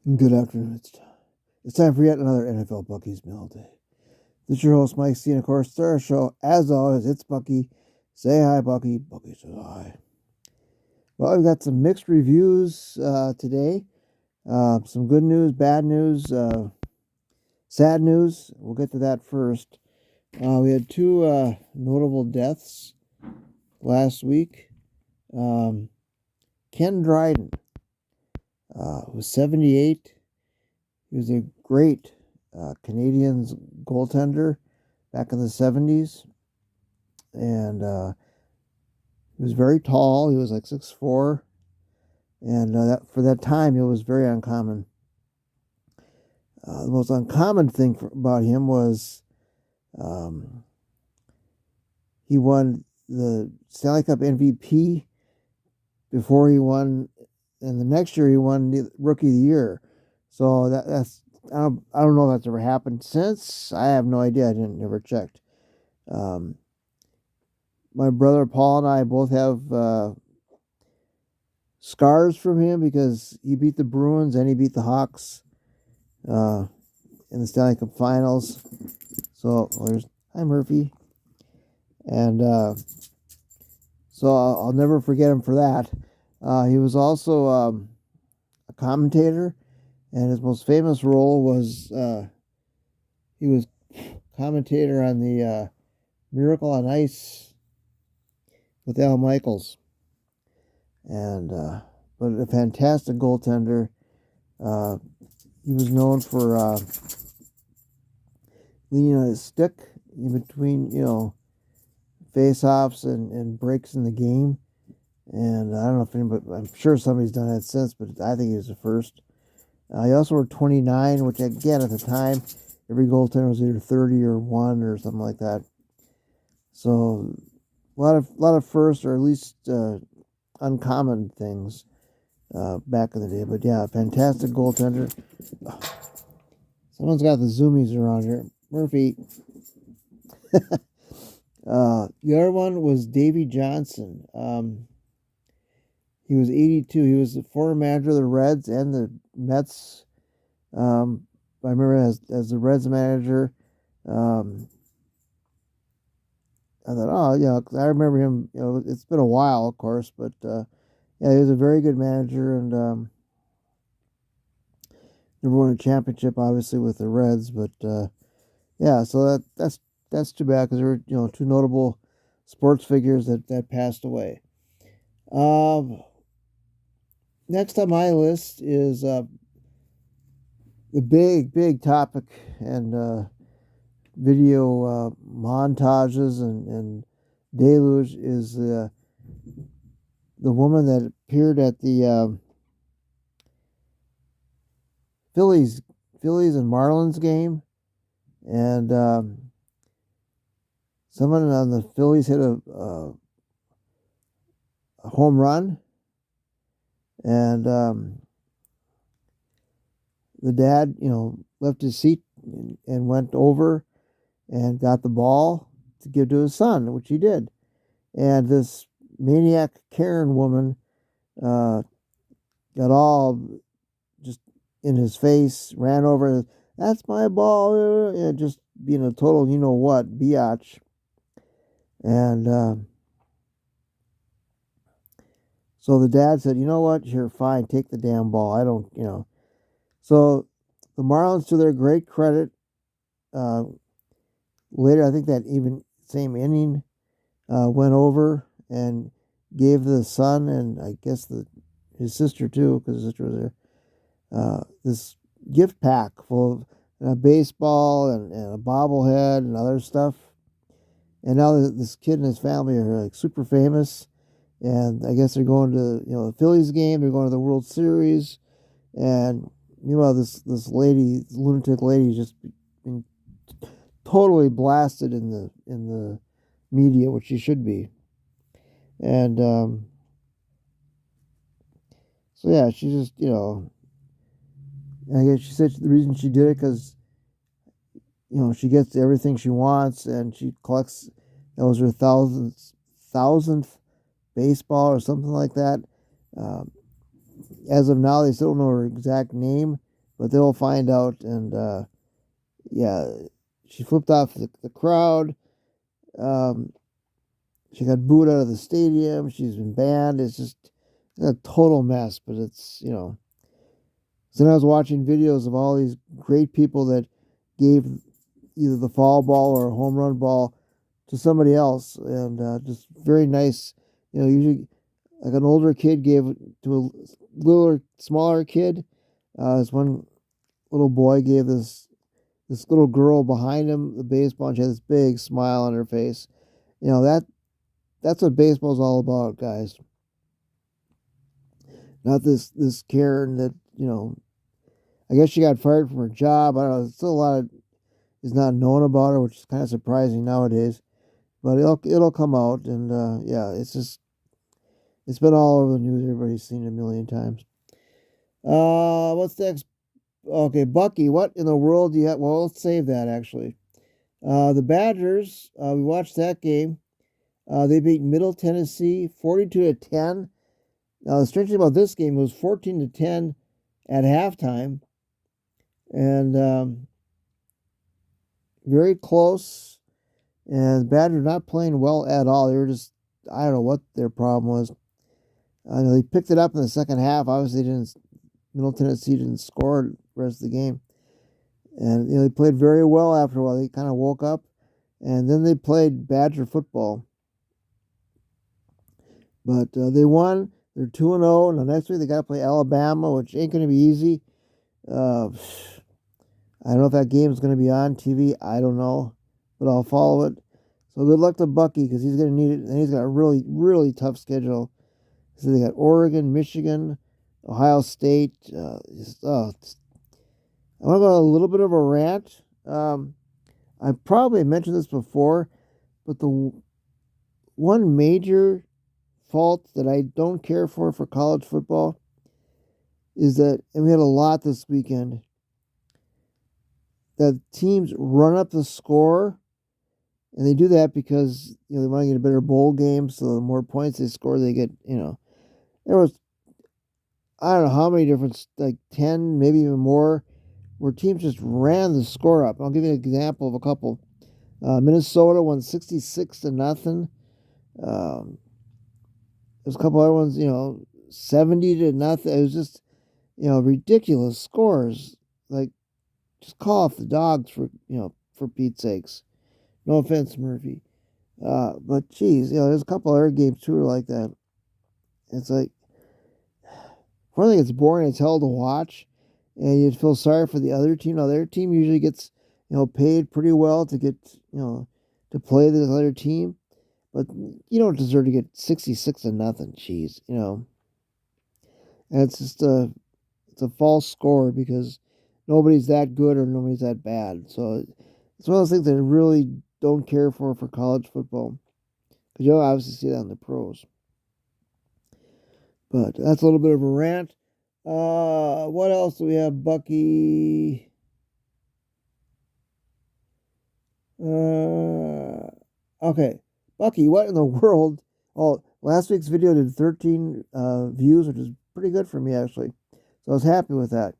Good afternoon. It's time for yet another NFL Bucky's Mail Day. This is your host, Mike C. And of course, it's our show. As always, it's Bucky. Say hi, Bucky. Bucky says hi. Well, we've got some mixed reviews today. Some good news, bad news, sad news. We'll get to that first. We had two notable deaths last week. Ken Dryden was 78. He was a great Canadians goaltender back in the 70s. And he was very tall. He was like 6'4". And for that time, it was very uncommon. The most uncommon thing about him was he won the Stanley Cup MVP before he won, and the next year he won the Rookie of the Year. So that's I don't know if that's ever happened since. I have no idea. I never checked. My brother Paul and I both have scars from him because he beat the Bruins and he beat the Hawks in the Stanley Cup Finals. So there's hi Murphy, and so I'll never forget him for that. He was also a commentator, and his most famous role was he was commentator on the Miracle on Ice with Al Michaels, and but a fantastic goaltender. He was known for leaning on his stick in between, face-offs and breaks in the game. And I don't know if anybody, I'm sure somebody's done that since, but I think he was the first. He also wore 29, which again at the time, every goaltender was either 30 or 1 or something like that. So a lot of first or at least uncommon things back in the day. But yeah, fantastic goaltender. Someone's got the zoomies around here. Murphy. The other one was Davey Johnson. He was 82. He was the former manager of the Reds and the Mets. I remember as the Reds manager. I thought, oh, yeah, I remember him. It's been a while, of course, but yeah, he was a very good manager and never won a championship, obviously, with the Reds. But yeah, so that's too bad because there were two notable sports figures that passed away. Next on my list is the big topic and video montages and deluge is the woman that appeared at the Phillies and Marlins game, and someone on the Phillies hit a home run, and the dad, left his seat and went over and got the ball to give to his son, which he did. And this maniac Karen woman got all just in his face, ran over, that's my ball, just being a total you-know-what, biatch. And so the dad said, you know what, here, fine, take the damn ball. I don't. So the Marlins, to their great credit, later, I think that even same inning, went over and gave the son and I guess his sister too, because his sister was there, this gift pack full of a baseball and a bobblehead and other stuff. And now this kid and his family are like super famous, and I guess they're going to the Phillies game. They're going to the World Series, and meanwhile this lunatic lady, just been totally blasted in the media, which she should be. And so yeah, she just I guess she said the reason she did it because she gets everything she wants, and she collects. That was her thousandth baseball or something like that. As of now, they still don't know her exact name, but they'll find out. And yeah, she flipped off the crowd. Um, she got booed out of the stadium. She's been banned. It's just a total mess. But it's, So then I was watching videos of all these great people that gave either the foul ball or a home run ball to somebody else, and just very nice. Usually like an older kid gave it to a little smaller kid. This one little boy gave this little girl behind him the baseball, and she had this big smile on her face. That's what baseball's all about, guys. Not this Karen that I guess she got fired from her job. I don't know. Still a lot is not known about her, which is kind of surprising nowadays. But it'll come out, and yeah, it's been all over the news. Everybody's seen it a million times. What's next? Okay, Bucky. What in the world do you have? Well, let's save that actually. The Badgers. We watched that game. They beat Middle Tennessee 42-10. Now the strange thing about this game was 14-10 at halftime, and very close. And the Badgers not playing well at all. They were just, I don't know what their problem was. I know they picked it up in the second half. Obviously, Middle Tennessee didn't score the rest of the game. And they played very well after a while. They kind of woke up. And then they played Badger football. But they won. They're 2-0. Now next week they got to play Alabama, which ain't going to be easy. I don't know if that game is going to be on TV. I don't know. But I'll follow it. So good luck to Bucky because he's going to need it. And he's got a really, really tough schedule. So they got Oregon, Michigan, Ohio State. I want to go a little bit of a rant. I probably mentioned this before, but the one major fault that I don't care for college football is that, and we had a lot this weekend, that teams run up the score, and they do that because they want to get a better bowl game. So the more points they score, they get. There was, I don't know how many different, like 10, maybe even more, where teams just ran the score up. I'll give you an example of a couple. Minnesota won 66-0. There's a couple other ones, 70-0. It was just, ridiculous scores. Like, just call off the dogs for Pete's sakes. No offense, Murphy. But geez, there's a couple other games too like that. It's like, one thing, it's boring as hell to watch, and you feel sorry for the other team. Now, their team usually gets, paid pretty well to get, to play this other team, but you don't deserve to get 66-0. Jeez, and it's just it's a false score because nobody's that good or nobody's that bad. So it's one of those things that I really don't care for college football, because you'll obviously see that in the pros. But that's a little bit of a rant. What else do we have, Bucky? Okay. Bucky, what in the world? Oh, last week's video did 13 views, which is pretty good for me, actually. So I was happy with that.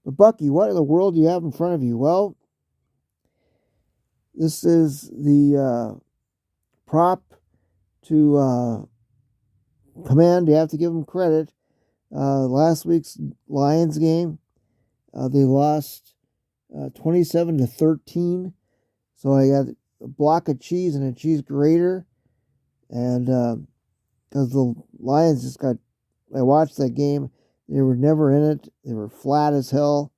But Bucky, what in the world do you have in front of you? Well, this is the prop to Command. You have to give them credit. Last week's Lions game, they lost 27-13. So I got a block of cheese and a cheese grater, and because the Lions just got, I watched that game. They were never in it. They were flat as hell,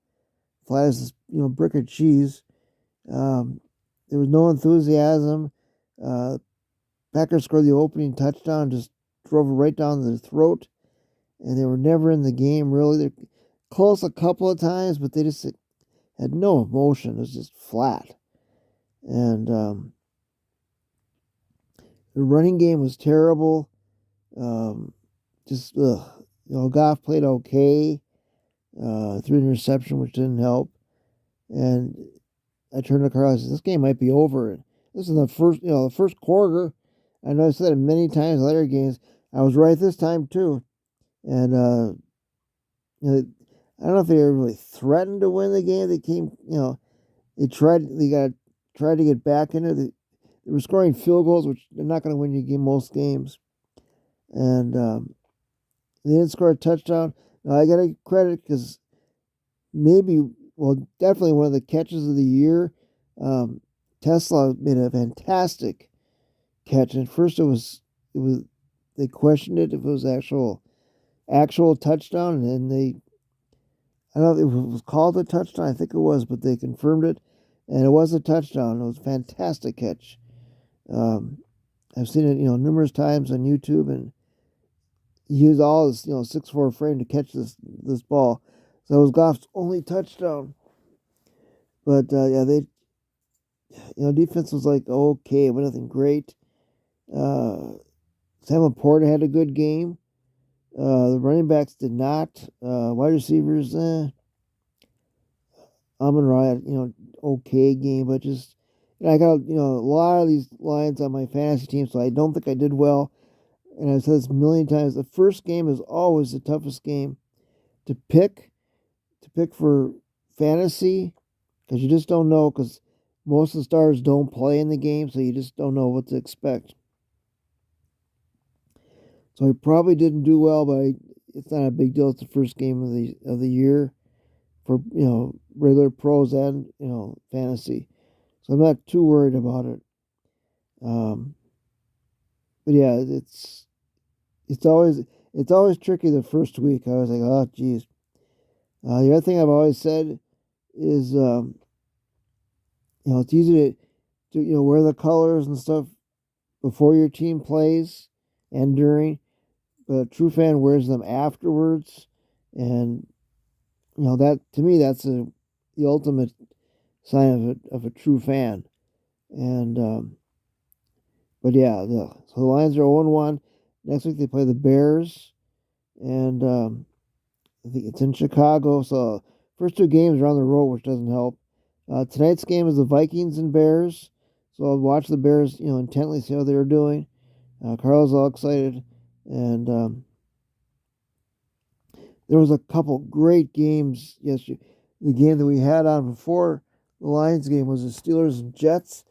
flat as this, brick of cheese. There was no enthusiasm. Packers scored the opening touchdown, just drove it right down their throat, and they were never in the game, really. They're close a couple of times, but they just had no emotion. It was just flat. And the running game was terrible. Goff played okay. Threw an interception, which didn't help. And I turned to Carl and said, this game might be over. This is the first quarter. I know I've said it many times in later games. I was right this time too. And I don't know if they ever really threatened to win the game. They came, tried to get back into it. They were scoring field goals, which they're not going to win you game most games. And they didn't score a touchdown. Now, I got to credit because definitely one of the catches of the year. Tesla made a fantastic catch. And at first it was they questioned it if it was actual touchdown, and then I don't know if it was called a touchdown. I think it was, but they confirmed it, and it was a touchdown. It was a fantastic catch. Um, I've seen it, numerous times on YouTube, and he used all his, 6'4" frame to catch this ball. So it was Goff's only touchdown. But yeah, defense was like okay, but nothing great. Uh, Sam Laporta had a good game. The running backs did not. Wide receivers, Amon-Ra had, okay game, but just I got a lot of these lines on my fantasy team, so I don't think I did well. And I've said this a million times. The first game is always the toughest game to pick for fantasy, because you just don't know, because most of the stars don't play in the game, so you just don't know what to expect. So I probably didn't do well, but it's not a big deal. It's the first game of the year for regular pros and fantasy, so I'm not too worried about it. Um, but yeah, it's always tricky the first week. I was like, oh geez. The other thing I've always said is it's easy to wear the colors and stuff before your team plays and during, but a true fan wears them afterwards, and that to me that's the ultimate sign of a true fan. And but yeah, so the Lions are 0-1. Next week they play the Bears, and I think it's in Chicago. So first two games are on the road, which doesn't help. Tonight's game is the Vikings and Bears, so I'll watch the Bears, intently, see how they're doing. Carl's all excited, and there was a couple great games yesterday. The game that we had on before the Lions game was the Steelers and Jets.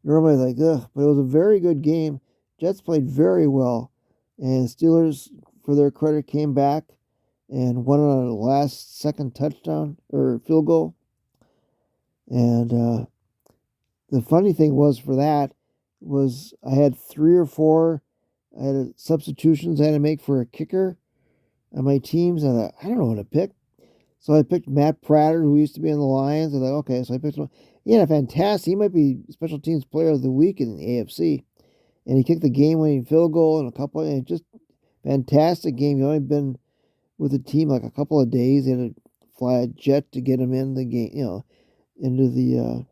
Normally, like, ugh, but it was a very good game. Jets played very well, and Steelers, for their credit, came back and won on a last second touchdown or field goal. And the funny thing was for that was I had three or four substitutions I had to make for a kicker on my teams. I thought, I don't know what to pick. So I picked Matt Prater, who used to be in the Lions. I thought, okay, so I picked him. He had a fantastic, he might be special teams player of the week in the AFC. And he kicked the game-winning field goal and just fantastic game. He only been with the team like a couple of days. He had to fly a jet to get him in the game, into the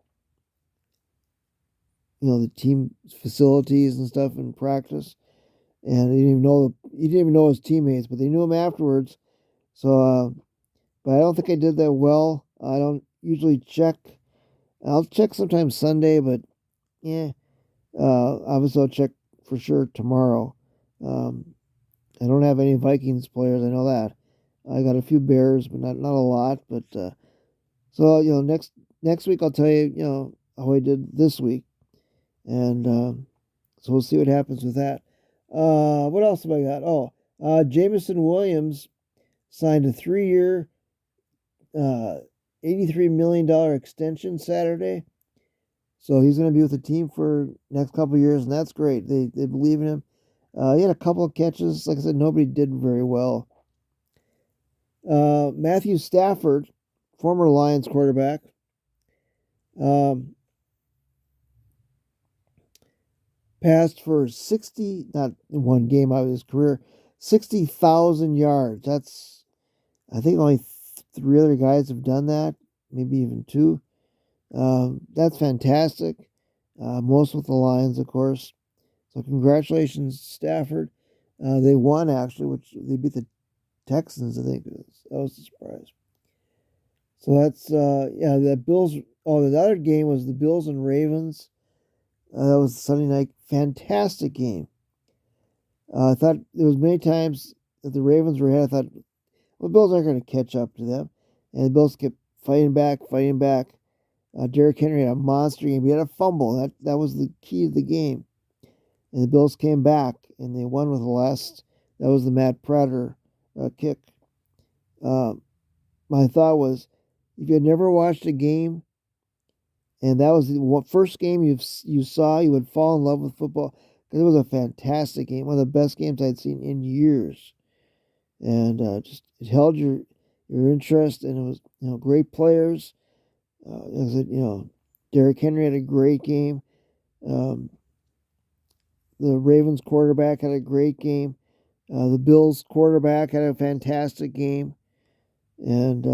team facilities and stuff and practice. And he didn't even know his teammates, but they knew him afterwards. So, but I don't think I did that well. I don't usually check. I'll check sometimes Sunday, but yeah, obviously I'll check for sure tomorrow. I don't have any Vikings players. I know that. I got a few Bears, but not a lot. But so next week I'll tell you how I did this week, and so we'll see what happens with that. What else have I got? Oh, Jameson Williams signed a 3-year, $83 million extension Saturday. So he's going to be with the team for next couple of years, and that's great. They believe in him. He had a couple of catches. Like I said, nobody did very well. Matthew Stafford, former Lions quarterback, passed for 60, not in one game out of his career, 60,000 yards. That's, I think only three other guys have done that, maybe even two. That's fantastic. Most with the Lions, of course. So congratulations, Stafford. They won, actually, which they beat the Texans, I think. That was a surprise. So that's, the Bills. Oh, the other game was the Bills and Ravens. That was Sunday night. Fantastic game. I thought there was many times that the Ravens were ahead. I thought, well, the Bills aren't going to catch up to them. and the Bills kept fighting back, fighting back. Derrick Henry had a monster game. He had a fumble. That was the key to the game. And the Bills came back and they won with the last. That was the Matt Prater kick. Uh, my thought was, if you had never watched a game and that was the first game you saw, you would fall in love with football because it was a fantastic game, one of the best games I'd seen in years, and just it held your interest, and it was great players. As it Derrick Henry had a great game. Um, the Ravens quarterback had a great game. The Bills quarterback had a fantastic game, and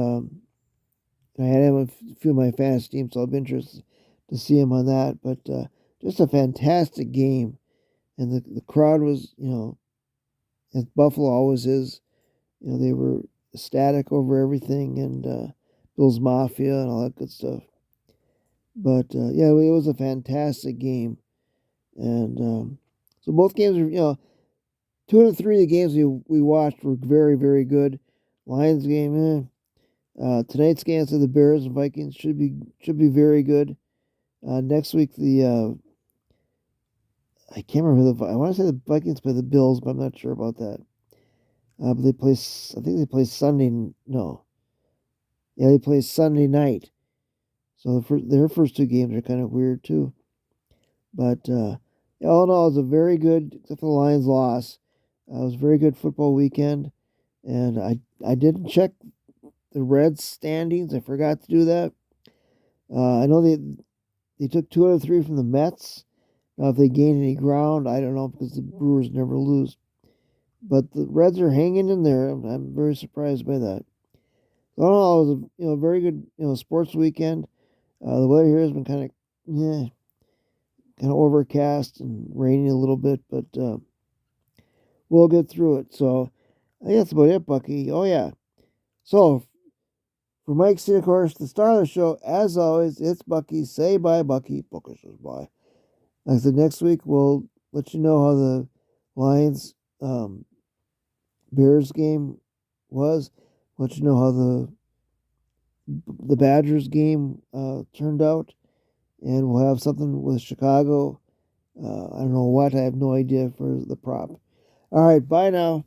I had him on a few of my fantasy teams, so I'm interested to see him on that. But just a fantastic game, and the crowd was, as Buffalo always is, they were ecstatic over everything, and Bills Mafia and all that good stuff. But yeah, it was a fantastic game, and so both games were, two out of three of the games we watched were very, very good. Lions game, tonight's game to the Bears and Vikings should be very good. Next week I can't remember I want to say the Vikings play the Bills, but I'm not sure about that. But they play. I think they play Sunday. No, yeah, they play Sunday night. So their first two games are kind of weird too. But all in all, it was a very good, except for the Lions loss. It was a very good football weekend, and I didn't check the Reds standings. I forgot to do that. I know they took two out of three from the Mets. Now, if they gain any ground, I don't know because the Brewers never lose. But the Reds are hanging in there. I'm very surprised by that. So, all in all, it was a very good sports weekend. The weather here has been kind of overcast and raining a little bit, but we'll get through it. So I think that's about it, Bucky. Oh yeah. So for Mike C, of course, the star of the show, as always, it's Bucky. Say bye, Bucky. Bucky says bye. Like I said, next week we'll let you know how the Lions Bears game was. Let you know how the Badgers game turned out, and we'll have something with Chicago. I don't know what. I have no idea for the prop. All right, bye now.